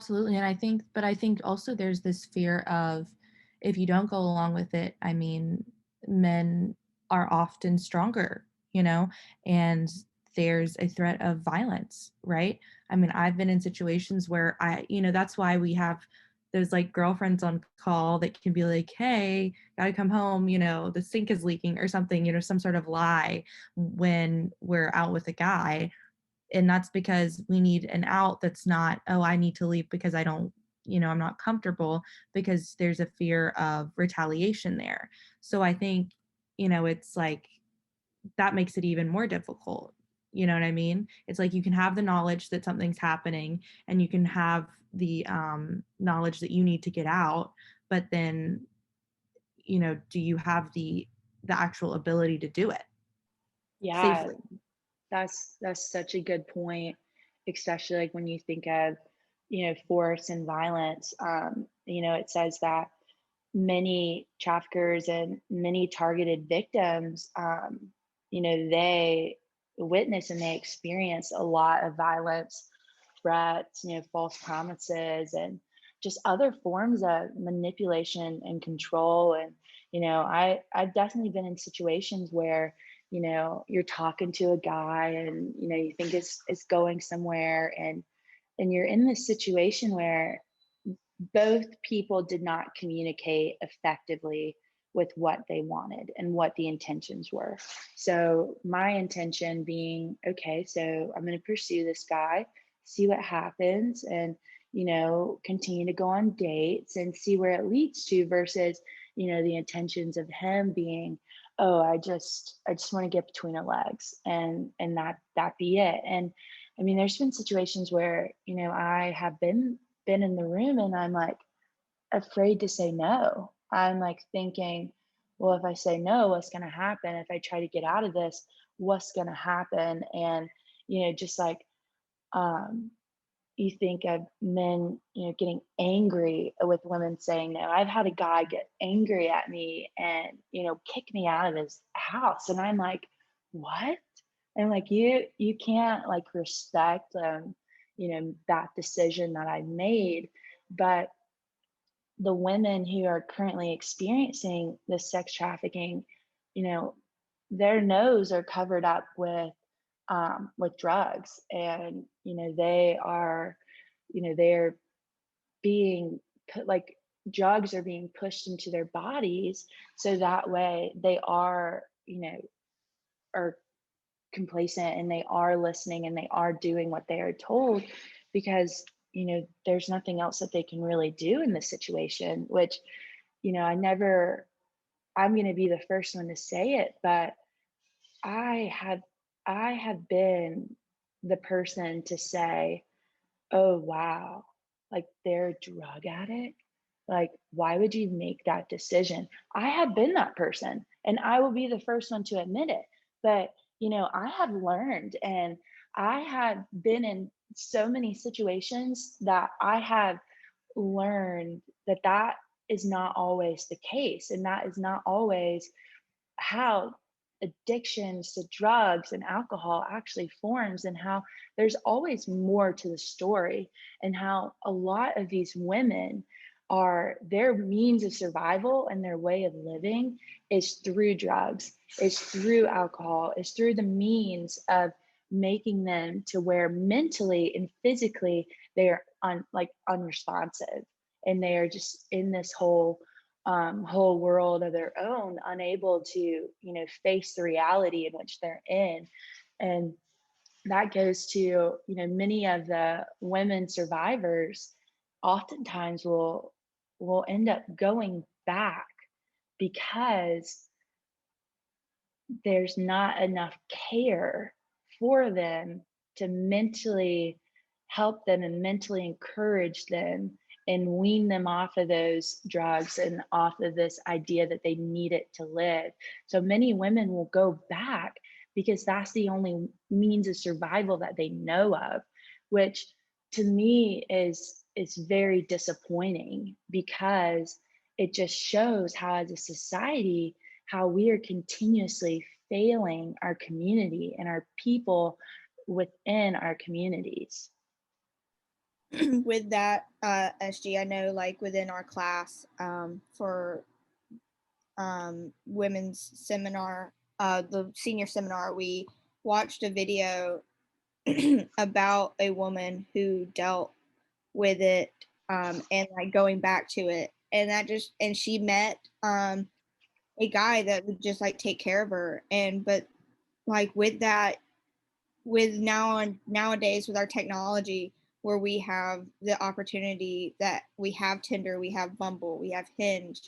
absolutely. And I think also there's this fear of if you don't go along with it, I mean, men are often stronger, you know, and there's a threat of violence, right? I mean, I've been in situations where that's why we have those like girlfriends on call that can be like, hey, gotta come home, the sink is leaking or something, some sort of lie when we're out with a guy. And that's because we need an out that's not, oh, I need to leave because I don't, I'm not comfortable, because there's a fear of retaliation there. So I think, it's like that makes it even more difficult. You know what I mean? It's like you can have the knowledge that something's happening and you can have the knowledge that you need to get out, but then, do you have the actual ability to do it Yeah, safely? that's such a good point, especially like when you think of, force and violence. It says that many traffickers and many targeted victims, they witness and they experience a lot of violence, threats, false promises, and just other forms of manipulation and control. And, I've definitely been in situations where, you're talking to a guy and, you think it's going somewhere, and you're in this situation where both people did not communicate effectively with what they wanted and what the intentions were. So, my intention being, okay, so I'm going to pursue this guy, see what happens, and, continue to go on dates and see where it leads to, versus, the intentions of him being, oh, I just want to get between her legs, and that be it. And I mean, there's been situations where, I have been in the room and I'm like afraid to say no. I'm like thinking, well, if I say no, what's going to happen? If I try to get out of this, what's going to happen? And, just like, um, you think of men, getting angry with women saying no. I've had a guy get angry at me and, kick me out of his house. And I'm like, what? And like, you can't like respect, that decision that I made. But the women who are currently experiencing this sex trafficking, you know, their nose are covered up with drugs, and they are, they're being put like drugs are being pushed into their bodies, so that way they are, are complacent and they are listening and they are doing what they are told, because there's nothing else that they can really do in this situation. Which, I never, I'm going to be the first one to say it, but i have I have been the person to say, oh wow, like they're a drug addict, like why would you make that decision? I have been that person and I will be the first one to admit it. But I have learned, and I have been in so many situations that I have learned that that is not always the case, and that is not always how addictions to drugs and alcohol actually forms, and how there's always more to the story, and how a lot of these women are, their means of survival and their way of living is through drugs, is through alcohol, is through the means of making them to where mentally and physically they are unresponsive, and they are just in this whole world of their own, unable to, face the reality in which they're in. And that goes to, many of the women survivors oftentimes will end up going back because there's not enough care for them to mentally help them and mentally encourage them and wean them off of those drugs and off of this idea that they need it to live. So many women will go back because that's the only means of survival that they know of, which to me is very disappointing, because it just shows how, as a society, how we are continuously failing our community and our people within our communities. with that, SG, I know like within our class, for women's seminar, the senior seminar, we watched a video about a woman who dealt with it, and like going back to it, and that just and she met a guy that would just like take care of her, and but like with that, with nowadays with our technology, where we have the opportunity that we have Tinder, we have Bumble, we have Hinge,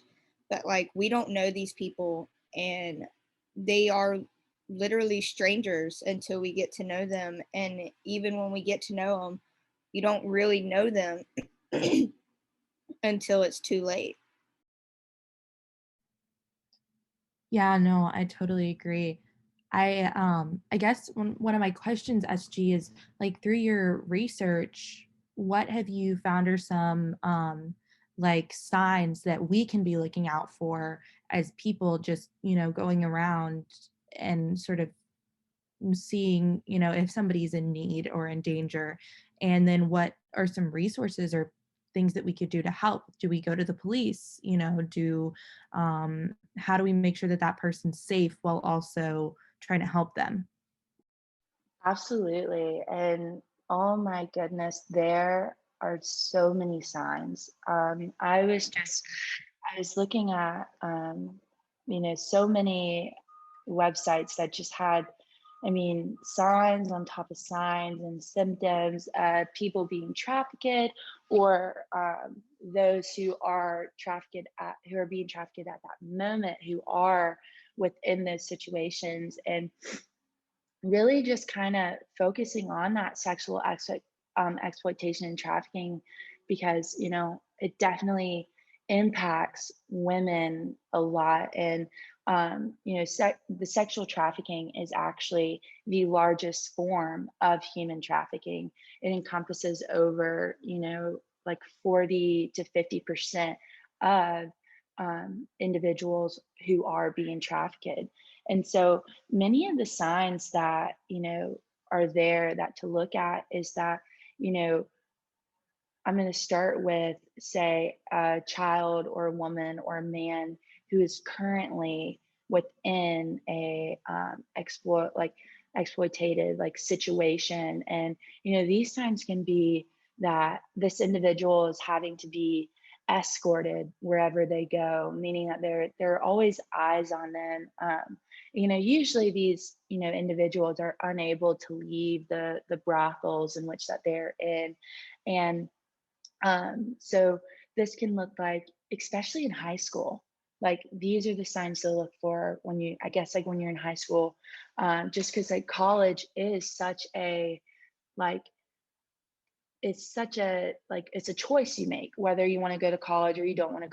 but like we don't know these people, and they are literally strangers until we get to know them, and even when we get to know them, you don't really know them until it's too late. Yeah, no, I totally agree. I guess one of my questions, SG, is like through your research, what have you found are some like signs that we can be looking out for as people just, going around and sort of seeing, if somebody's in need or in danger, and then what are some resources or things that we could do to help? Do we go to the police? Do how do we make sure that that person's safe while also trying to help them? Absolutely. And oh my goodness, there are so many signs. I was looking at, so many websites that just had, I mean, signs on top of signs and symptoms of people being trafficked, or those who are being trafficked at that moment, who are within those situations. And really just kind of focusing on that exploitation and trafficking, because it definitely impacts women a lot. And the sexual trafficking is actually the largest form of human trafficking. It encompasses over like 40 to 50% of individuals who are being trafficked. And so many of the signs that are there that to look at is that you know I'm going to start with, say, a child or a woman or a man who is currently within a exploitative like situation. And these times can be that this individual is having to be escorted wherever they go, meaning that there are always eyes on them. Usually these individuals are unable to leave the brothels in which that they're in. And so this can look like, especially in high school, like these are the signs to look for when I guess, like when you're in high school, just because like college is such a, like, it's a choice you make whether you want to go to college or you don't want to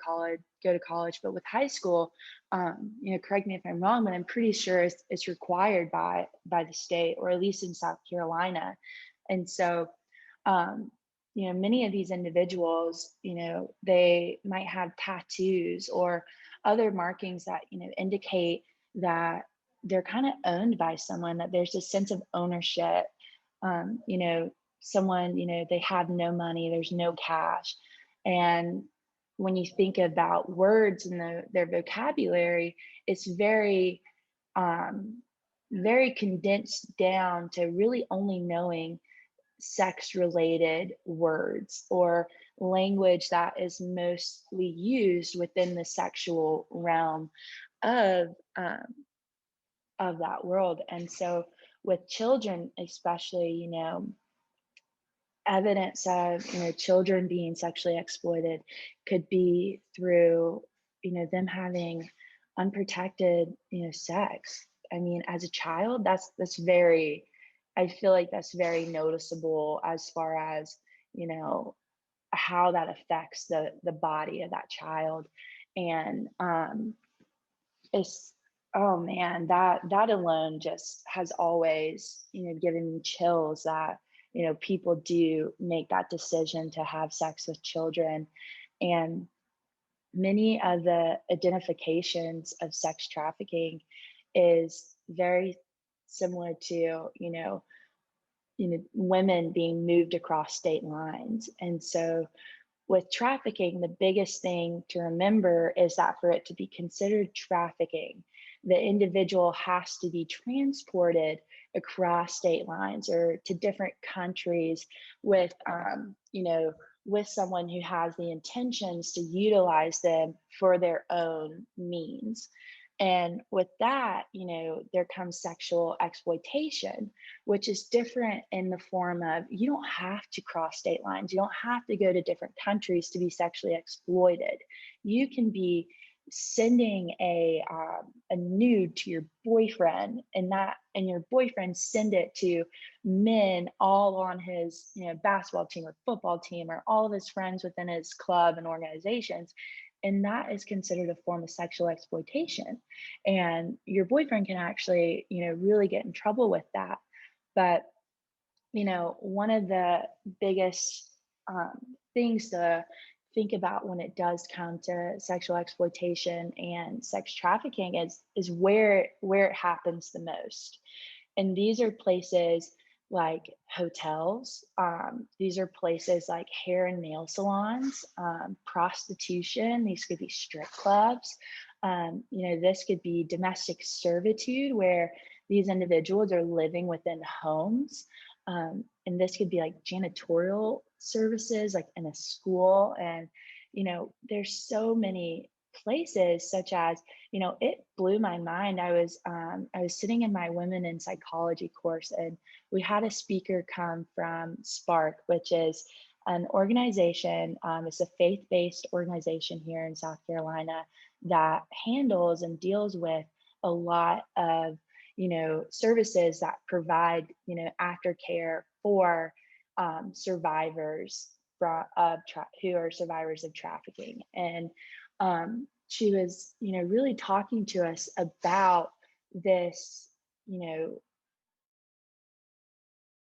go to college. But with high school, correct me if I'm wrong, but I'm pretty sure it's required by the state, or at least in South Carolina. And so many of these individuals, they might have tattoos or other markings that indicate that they're kind of owned by someone, that there's a sense of ownership. Someone, they have no money, there's no cash. And when you think about words and their vocabulary, it's um, very condensed down to really only knowing sex related words or language that is mostly used within the sexual realm of um, of that world. And so with children especially, evidence of children being sexually exploited could be through them having unprotected sex. I mean, as a child, that's very, I feel like that's very noticeable as far as you know how that affects the body of that child. And it's, oh man, that alone just has always given me chills, that people do make that decision to have sex with children. And many of the identifications of sex trafficking is very similar to women being moved across state lines. And so with trafficking, the biggest thing to remember is that for it to be considered trafficking, the individual has to be transported across state lines or to different countries with, with someone who has the intentions to utilize them for their own means. And with that, there comes sexual exploitation, which is different in the form of you don't have to cross state lines. You don't have to go to different countries to be sexually exploited. You can be sending a nude to your boyfriend, and your boyfriend send it to men all on his basketball team or football team or all of his friends within his club and organizations, and that is considered a form of sexual exploitation. And your boyfriend can actually really get in trouble with that. But one of the biggest things to think about when it does come to sexual exploitation and sex trafficking is where it happens the most. And these are places like hotels. These are places like hair and nail salons, prostitution. These could be strip clubs. This could be domestic servitude, where these individuals are living within homes. And this could be like janitorial services, like in a school. And, there's so many places, such as, it blew my mind. I was sitting in my women in psychology course, and we had a speaker come from Spark, which is an organization. It's a faith-based organization here in South Carolina that handles and deals with a lot of services that provide aftercare for survivors who are survivors of trafficking. And she was really talking to us about this